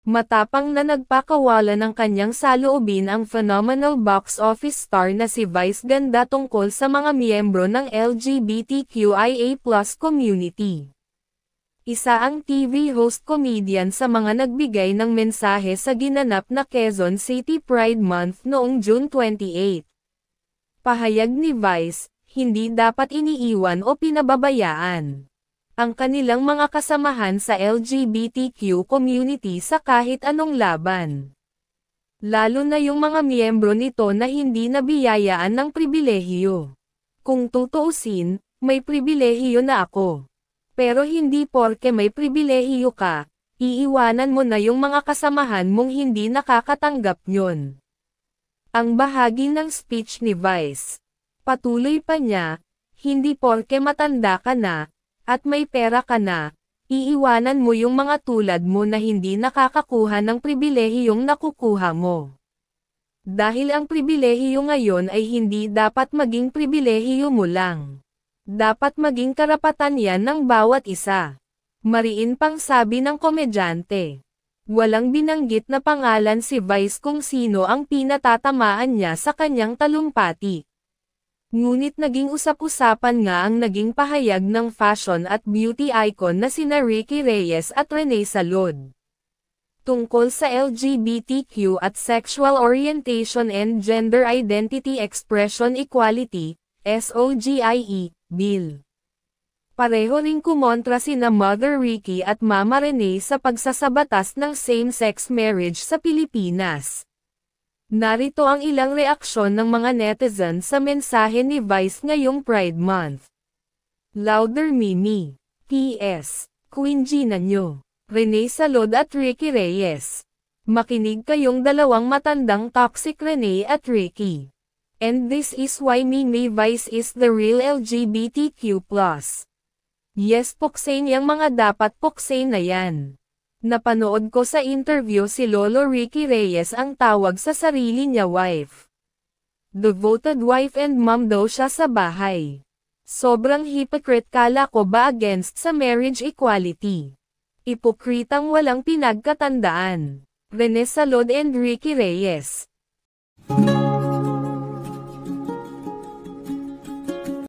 Matapang na nagpakawala ng kanyang saloobin ang phenomenal box office star na si Vice Ganda tungkol sa mga miyembro ng LGBTQIA+ community. Isa ang TV host comedian sa mga nagbigay ng mensahe sa ginanap na Quezon City Pride Month noong June 28. Pahayag ni Vice, hindi dapat iniiwan o pinababayaan ang kanilang mga kasamahan sa LGBTQ community sa kahit anong laban. Lalo na yung mga miyembro nito na hindi nabiyayaan ng pribilehiyo. Kung tutuusin, may pribilehiyo na ako. Pero hindi porke may pribilehiyo ka, iiwanan mo na yung mga kasamahan mong hindi nakakatanggap nyon. Ang bahagi ng speech ni Vice. Patuloy pa niya, hindi porke matanda ka na, at may pera ka na, iiwanan mo yung mga tulad mo na hindi nakakakuha ng pribilehiyong nakukuha mo. Dahil ang pribilehiyo ngayon ay hindi dapat maging pribilehiyo mo lang. Dapat maging karapatan yan ng bawat isa. Mariin pang sabi ng komedyante. Walang binanggit na pangalan si Vice kung sino ang pinatatamaan niya sa kanyang talumpati. Ngunit naging usap-usapan nga ang naging pahayag ng fashion at beauty icon na sina Ricky Reyes at Rene Salod. Tungkol sa LGBTQ at Sexual Orientation and Gender Identity Expression Equality, SOGIE, Bill. Pareho ring kumontra sina Mother Ricky at Mama Rene sa pagsasabatas ng same-sex marriage sa Pilipinas. Narito ang ilang reaksyon ng mga netizen sa mensahe ni Vice ngayong Pride Month. Louder Mimi. P.S. Queen Gina nyo. Rene Salod at Ricky Reyes. Makinig kayong dalawang matandang toxic Rene at Ricky. And this is why Mimi Vice is the real LGBTQ+. Yes, puksain yang mga dapat puksain na yan. Napanood ko sa interview si Lolo Ricky Reyes ang tawag sa sarili niya wife. Devoted wife and mom daw siya sa bahay. Sobrang hypocrite, kala ko ba against sa marriage equality? Ipokritang walang pinagkatandaan. Rene Salod and Ricky Reyes.